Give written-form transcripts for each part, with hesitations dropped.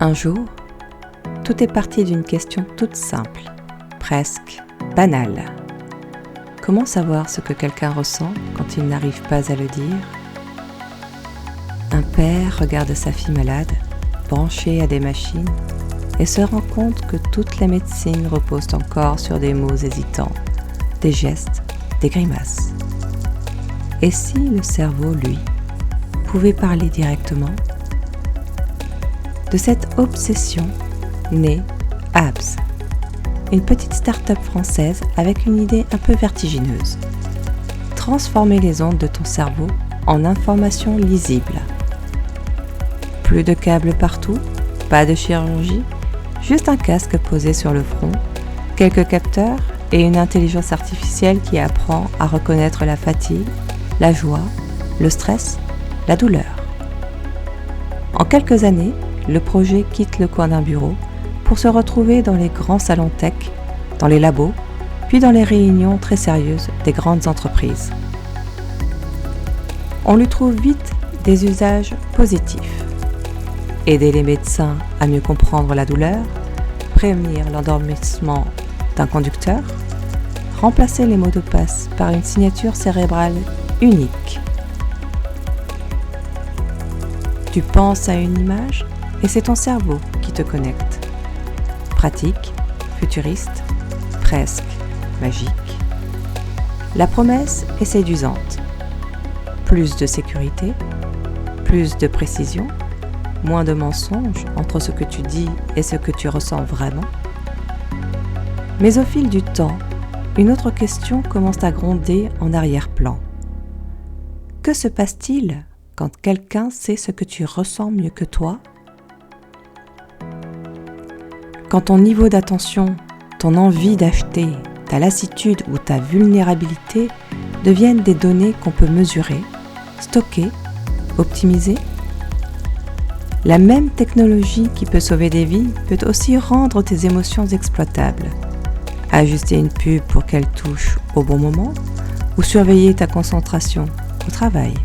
Un jour, tout est parti d'une question toute simple, presque banale. Comment savoir ce que quelqu'un ressent quand il n'arrive pas à le dire ? Un père regarde sa fille malade, branchée à des machines, et se rend compte que toute la médecine repose encore sur des mots hésitants, des gestes, des grimaces. Et si le cerveau, lui, pouvait parler directement ? De cette obsession naît Abs, une petite start-up française avec une idée un peu vertigineuse. Transformer les ondes de ton cerveau en informations lisibles. Plus de câbles partout, pas de chirurgie, juste un casque posé sur le front, quelques capteurs et une intelligence artificielle qui apprend à reconnaître la fatigue, la joie, le stress, la douleur. En quelques années, le projet quitte le coin d'un bureau pour se retrouver dans les grands salons tech, dans les labos, puis dans les réunions très sérieuses des grandes entreprises. On lui trouve vite des usages positifs. Aider les médecins à mieux comprendre la douleur, prévenir l'endormissement d'un conducteur, remplacer les mots de passe par une signature cérébrale unique. Tu penses à une image et c'est ton cerveau qui te connecte. Pratique, futuriste, presque magique. La promesse est séduisante. Plus de sécurité, plus de précision, moins de mensonges entre ce que tu dis et ce que tu ressens vraiment. Mais au fil du temps, une autre question commence à gronder en arrière-plan. Que se passe-t-il quand quelqu'un sait ce que tu ressens mieux que toi ? Quand ton niveau d'attention, ton envie d'acheter, ta lassitude ou ta vulnérabilité deviennent des données qu'on peut mesurer, stocker, optimiser. La même technologie qui peut sauver des vies peut aussi rendre tes émotions exploitables. Ajuster une pub pour qu'elle touche au bon moment ou surveiller ta concentration au travail.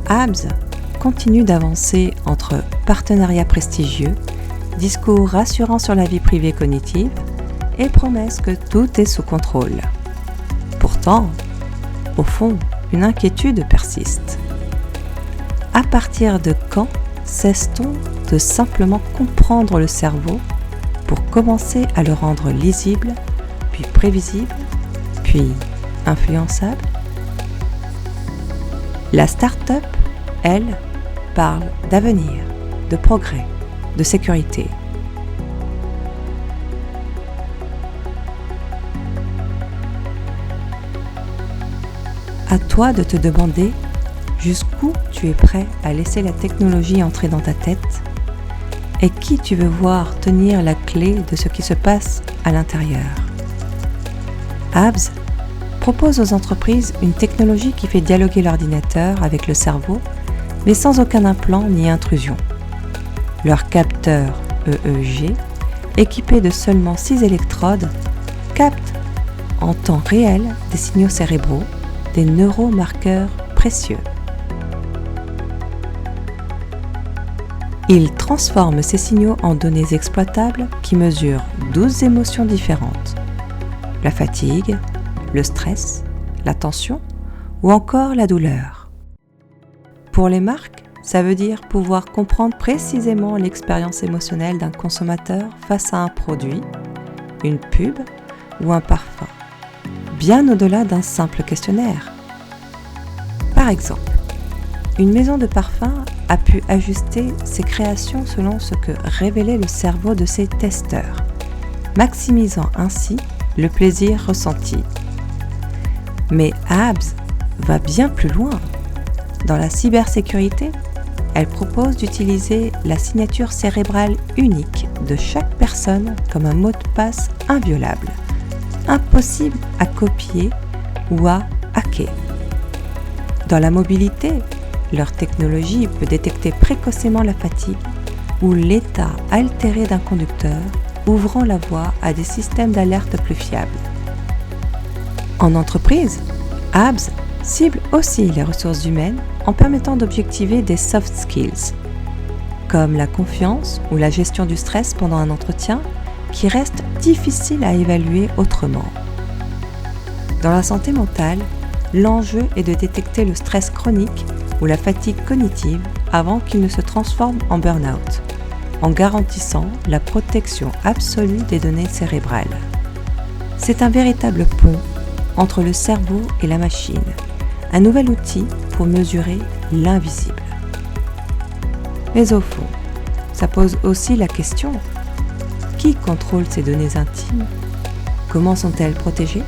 Abs continue d'avancer entre partenariats prestigieux, discours rassurants sur la vie privée cognitive et promesses que tout est sous contrôle. Pourtant, au fond, une inquiétude persiste. À partir de quand cesse-t-on de simplement comprendre le cerveau pour commencer à le rendre lisible, puis prévisible, puis influençable ? La start-up, elle, parle d'avenir, de progrès, de sécurité. À toi de te demander jusqu'où tu es prêt à laisser la technologie entrer dans ta tête et qui tu veux voir tenir la clé de ce qui se passe à l'intérieur. Abs propose aux entreprises une technologie qui fait dialoguer l'ordinateur avec le cerveau, mais sans aucun implant ni intrusion. Leur capteur EEG, équipé de seulement 6 électrodes, capte en temps réel des signaux cérébraux, des neuromarqueurs précieux. Il transforme ces signaux en données exploitables qui mesurent 12 émotions différentes. La fatigue, le stress, la tension ou encore la douleur. Pour les marques, ça veut dire pouvoir comprendre précisément l'expérience émotionnelle d'un consommateur face à un produit, une pub ou un parfum, bien au-delà d'un simple questionnaire. Par exemple, une maison de parfums a pu ajuster ses créations selon ce que révélait le cerveau de ses testeurs, maximisant ainsi le plaisir ressenti. Mais Abs va bien plus loin. Dans la cybersécurité, elle propose d'utiliser la signature cérébrale unique de chaque personne comme un mot de passe inviolable, impossible à copier ou à hacker. Dans la mobilité, leur technologie peut détecter précocement la fatigue ou l'état altéré d'un conducteur, ouvrant la voie à des systèmes d'alerte plus fiables. En entreprise, Abs cible aussi les ressources humaines en permettant d'objectiver des soft skills. comme la confiance ou la gestion du stress pendant un entretien, qui reste difficile à évaluer autrement. Dans la santé mentale, l'enjeu est de détecter le stress chronique ou la fatigue cognitive avant qu'il ne se transforme en burn-out, en garantissant la protection absolue des données cérébrales. C'est un véritable pont entre le cerveau et la machine, un nouvel outil pour mesurer l'invisible. Mais au fond, ça pose aussi la question: qui contrôle ces données intimes? Comment sont-elles protégées?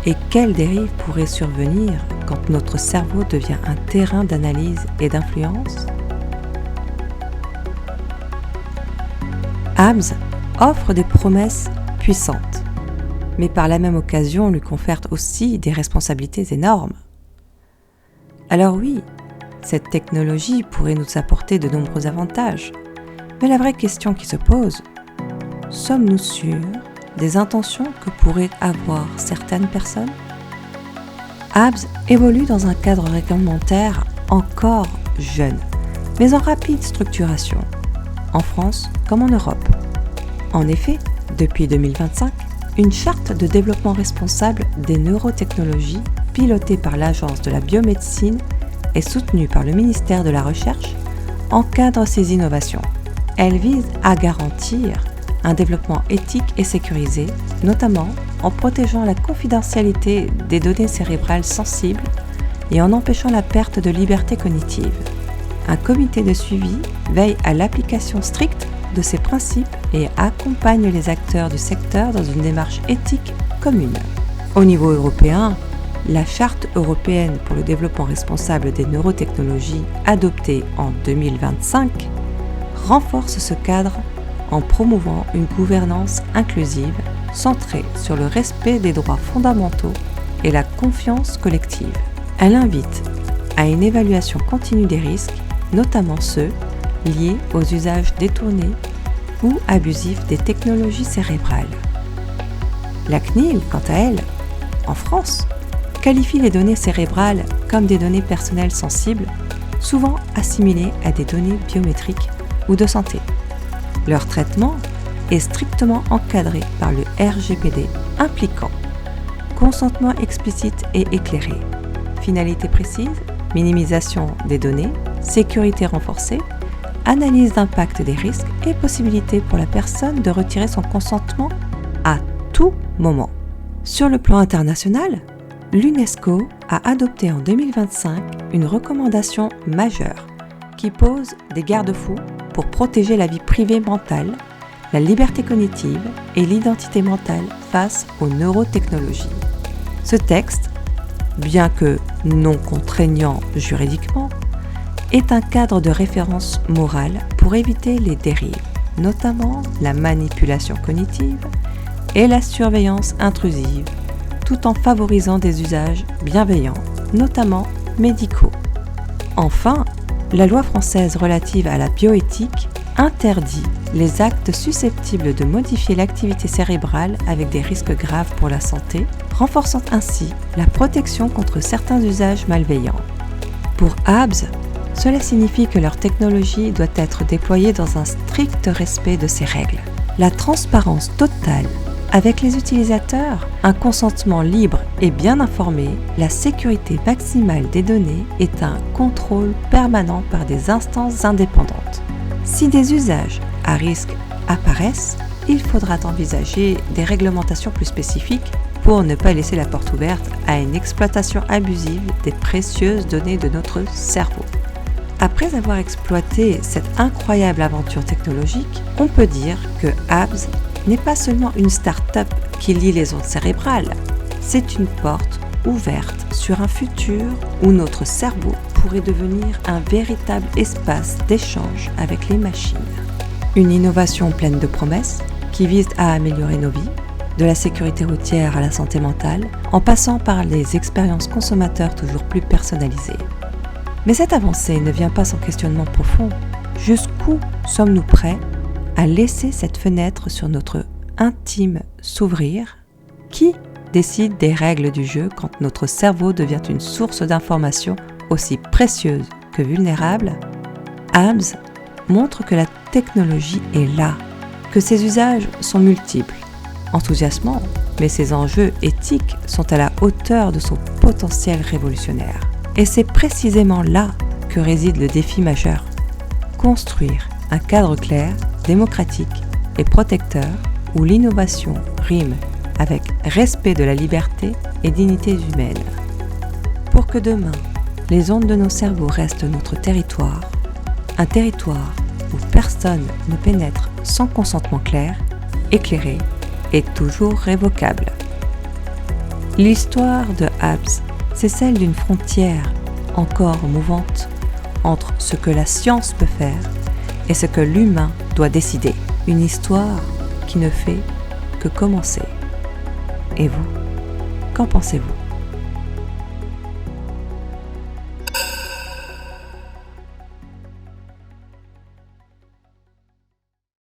Et quelles dérives pourraient survenir quand notre cerveau devient un terrain d'analyse et d'influence? HABS offre des promesses puissantes, mais par la même occasion lui confère aussi des responsabilités énormes. Alors oui, cette technologie pourrait nous apporter de nombreux avantages, mais la vraie question qui se pose: sommes-nous sûrs des intentions que pourraient avoir certaines personnes? HABS évolue dans un cadre réglementaire encore jeune, mais en rapide structuration, en France comme en Europe. En effet, depuis 2025, une charte de développement responsable des neurotechnologies, pilotée par l'Agence de la biomédecine et soutenue par le ministère de la Recherche, encadre ces innovations. Elle vise à garantir un développement éthique et sécurisé, notamment en protégeant la confidentialité des données cérébrales sensibles et en empêchant la perte de liberté cognitive. Un comité de suivi veille à l'application stricte de ces principes et accompagne les acteurs du secteur dans une démarche éthique commune. Au niveau européen, la Charte européenne pour le développement responsable des neurotechnologies, adoptée en 2025, renforce ce cadre en promouvant une gouvernance inclusive centrée sur le respect des droits fondamentaux et la confiance collective. Elle invite à une évaluation continue des risques, notamment ceux liés aux usages détournés ou abusifs des technologies cérébrales. La CNIL, quant à elle, en France, qualifie les données cérébrales comme des données personnelles sensibles, souvent assimilées à des données biométriques ou de santé. Leur traitement est strictement encadré par le RGPD, impliquant consentement explicite et éclairé, finalité précise, minimisation des données, sécurité renforcée, analyse d'impact des risques et possibilité pour la personne de retirer son consentement à tout moment. Sur le plan international, l'UNESCO a adopté en 2025 une recommandation majeure qui pose des garde-fous pour protéger la vie privée mentale, la liberté cognitive et l'identité mentale face aux neurotechnologies. Ce texte, bien que non contraignant juridiquement, est un cadre de référence morale pour éviter les dérives, notamment la manipulation cognitive et la surveillance intrusive, tout en favorisant des usages bienveillants, notamment médicaux. Enfin, la loi française relative à la bioéthique interdit les actes susceptibles de modifier l'activité cérébrale avec des risques graves pour la santé, renforçant ainsi la protection contre certains usages malveillants. Pour HABS, cela signifie que leur technologie doit être déployée dans un strict respect de ces règles. La transparence totale avec les utilisateurs, un consentement libre et bien informé, la sécurité maximale des données est un contrôle permanent par des instances indépendantes. Si des usages à risque apparaissent, il faudra envisager des réglementations plus spécifiques pour ne pas laisser la porte ouverte à une exploitation abusive des précieuses données de notre cerveau. Après avoir exploité cette incroyable aventure technologique, on peut dire que HABS n'est pas seulement une start-up qui lie les ondes cérébrales, c'est une porte ouverte sur un futur où notre cerveau pourrait devenir un véritable espace d'échange avec les machines. Une innovation pleine de promesses qui vise à améliorer nos vies, de la sécurité routière à la santé mentale, en passant par les expériences consommateurs toujours plus personnalisées. Mais cette avancée ne vient pas sans questionnement profond. Jusqu'où sommes-nous prêts à laisser cette fenêtre sur notre intime s'ouvrir? Qui décide des règles du jeu quand notre cerveau devient une source d'informations aussi précieuse que vulnérable? HABS montre que la technologie est là, que ses usages sont multiples, enthousiasmants, mais ses enjeux éthiques sont à la hauteur de son potentiel révolutionnaire. Et c'est précisément là que réside le défi majeur. Construire un cadre clair, démocratique et protecteur où l'innovation rime avec respect de la liberté et dignité humaine. Pour que demain, les ondes de nos cerveaux restent notre territoire, un territoire où personne ne pénètre sans consentement clair, éclairé et toujours révocable. L'histoire de HABS, c'est celle d'une frontière encore mouvante entre ce que la science peut faire et ce que l'humain doit décider. Une histoire qui ne fait que commencer. Et vous, qu'en pensez-vous ?